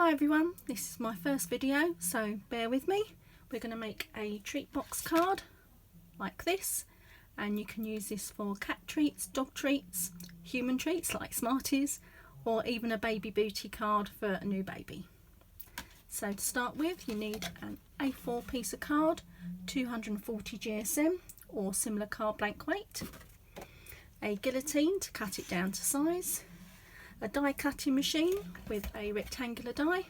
Hi everyone, this is my first video, so bear with me. We're going to make a treat box card like this, and you can use this for cat treats, dog treats, human treats like Smarties, or even a baby booty card for a new baby. So to start with, you need an A4 piece of card, 240 GSM or similar card blank weight, a guillotine to cut it down to size, a die cutting machine with a rectangular die,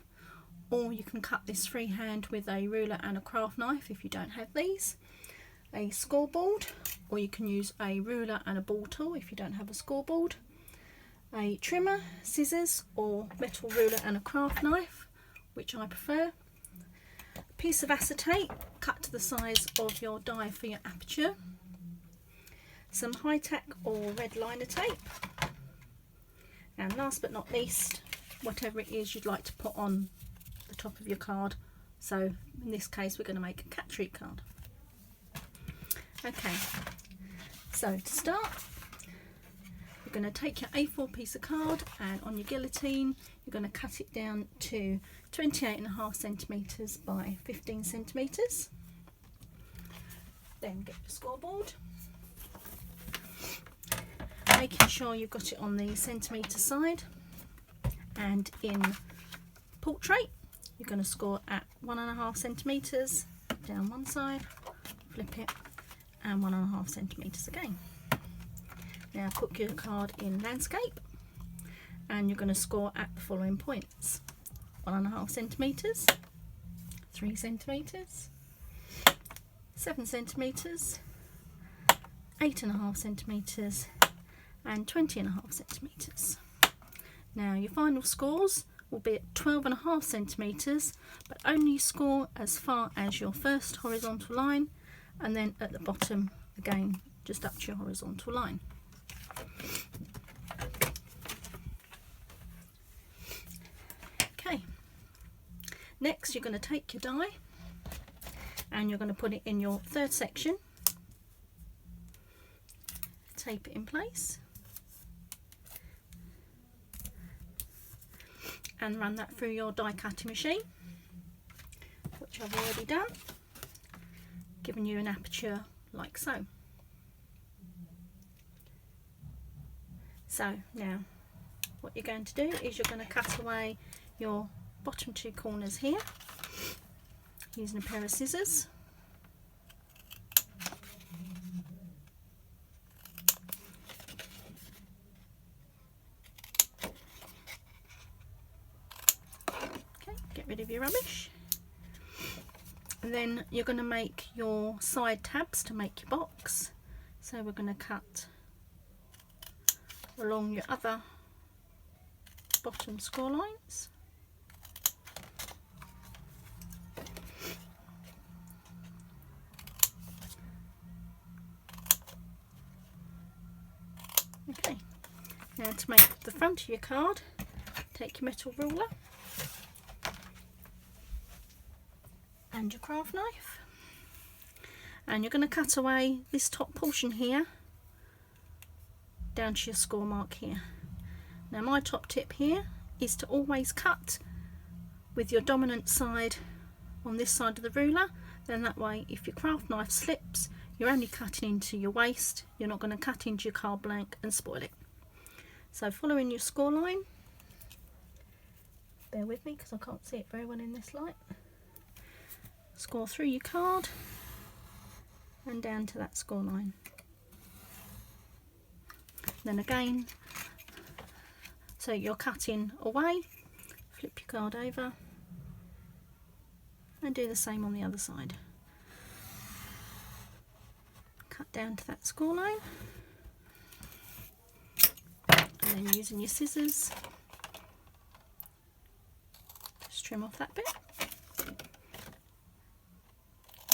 or you can cut this freehand with a ruler and a craft knife if you don't have these, a scoreboard, or you can use a ruler and a ball tool if you don't have a scoreboard, a trimmer, scissors, or metal ruler and a craft knife, which I prefer, a piece of acetate cut to the size of your die for your aperture, some high tack or red liner tape, and last but not least, whatever it is you'd like to put on the top of your card. So in this case we're going to make a cat treat card. Okay, so to start, you're going to take your A4 piece of card, and on your guillotine you're going to cut it down to 28.5 centimetres by 15 centimetres. Then get your scoreboard, making sure you've got it on the centimetre side, and in portrait you're going to score at 1.5 centimetres down one side, flip it, and 1.5 centimetres again. Now put your card in landscape, and you're going to score at the following points: 1.5 centimetres, 3 centimetres, 7 centimetres, 8.5 centimetres, and 20.5 centimetres. Now your final scores will be at 12.5 centimetres, but only score as far as your first horizontal line, and then at the bottom again just up to your horizontal line. Okay, next you're going to take your die and you're going to put it in your third section, tape it in place, and run that through your die cutting machine, which I've already done, giving you an aperture like so. So now what you're going to do is you're going to cut away your bottom two corners here using a pair of scissors. Get rid of your rubbish, and then you're going to make your side tabs to make your box. So we're going to cut along your other bottom score lines, okay. Now to make the front of your card, take your metal ruler and your craft knife, and you're going to cut away this top portion here down to your score mark here. Now my top tip here is to always cut with your dominant side on this side of the ruler, then that way if your craft knife slips you're only cutting into your waste, you're not going to cut into your card blank and spoil it. So following your score line, bear with me because I can't see it very well in this light, score through your card and down to that score line. Then again, so you're cutting away, flip your card over and do the same on the other side. Cut down to that score line, and then using your scissors, just trim off that bit.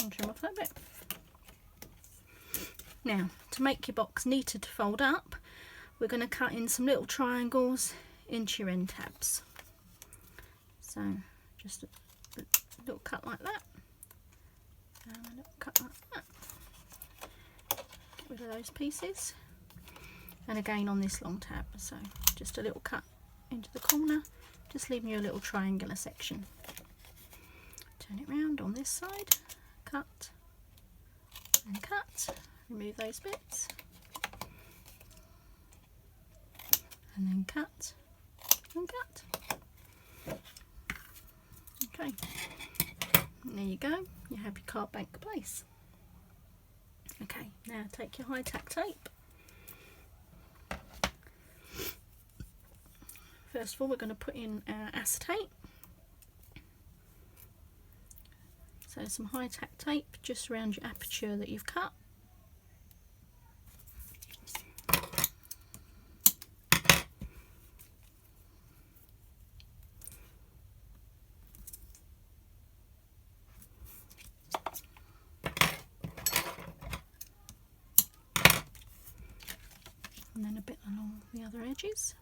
And trim off that bit. Now to make your box neater to fold up, we're going to cut in some little triangles into your end tabs. So just a little cut like that, and a little cut like that. Get rid of those pieces, and again on this long tab, so just a little cut into the corner just leaving you a little triangular section. Turn it round on this side, cut and cut, remove those bits, and then cut and cut. Okay, and there you go, you have your card bank base. Okay, now take your high tack tape. First of all, we're going to put in our acetate. So some high tack tape just around your aperture that you've cut. And then a bit along the other edges.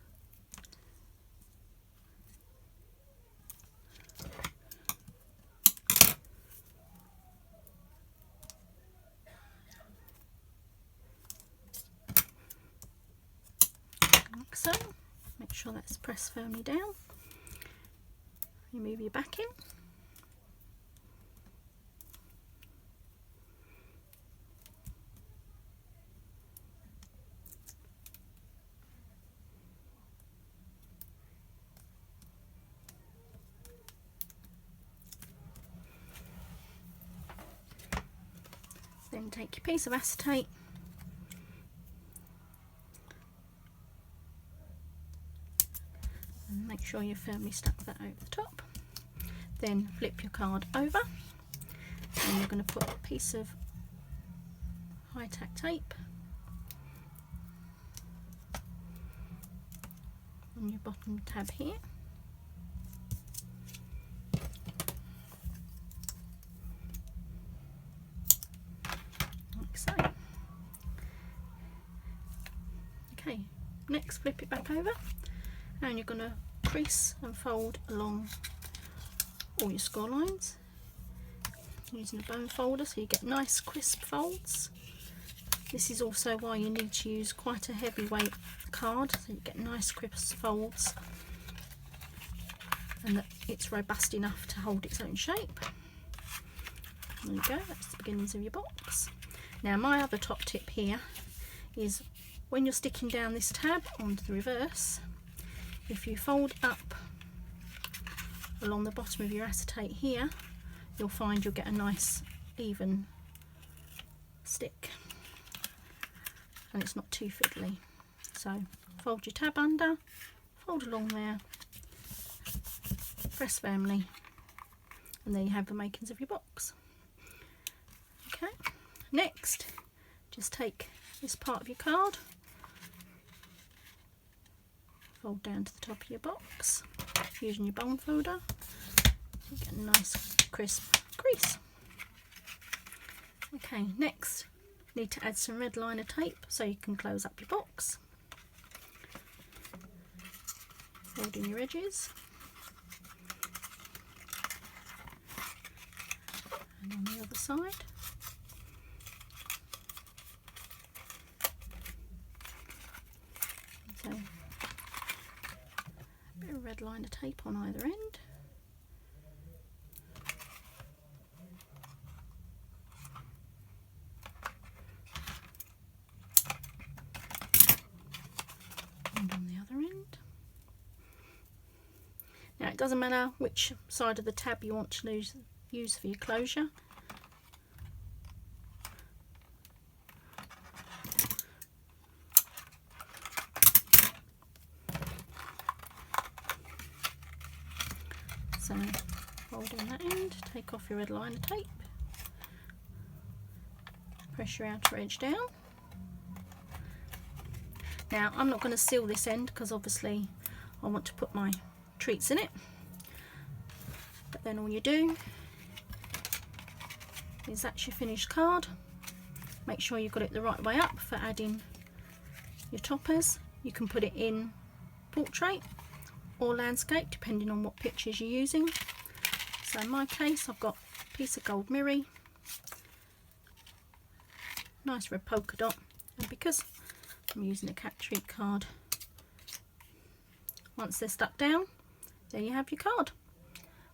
Like so. Make sure that's pressed firmly down. You move your back in. Then take your piece of acetate and make sure you firmly stuck that over the top. Then flip your card over and you're going to put a piece of high tack tape on your bottom tab here. So, okay, next flip it back over and you're going to crease and fold along all your score lines using a bone folder so you get nice crisp folds. This is also why you need to use quite a heavyweight card so you get nice crisp folds and that it's robust enough to hold its own shape. There you go, that's the beginnings of your box. Now my other top tip here is when you're sticking down this tab onto the reverse, if you fold up along the bottom of your acetate here, you'll find you'll get a nice even stick and it's not too fiddly. So fold your tab under, fold along there, press firmly, and there you have the makings of your box. Okay. Next, just take this part of your card, fold down to the top of your box using your bone folder, so you get a nice crisp crease. Okay, next need to add some red liner tape so you can close up your box. Fold in your edges. And on the other side. So, a bit of red liner tape on either end. And on the other end. Now it doesn't matter which side of the tab you want to use for your closure. So fold in that end, take off your red liner tape, press your outer edge down. Now I'm not going to seal this end because obviously I want to put my treats in it, but then all you do is that's your finished card. Make sure you've got it the right way up for adding your toppers. You can put it in portrait or landscape depending on what pictures you're using. So in my case I've got a piece of gold mirror, nice red polka dot, and because I'm using a cat treat card, once they're stuck down there you have your card.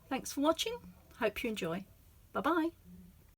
Thanks for watching. Hope you enjoy. Bye bye.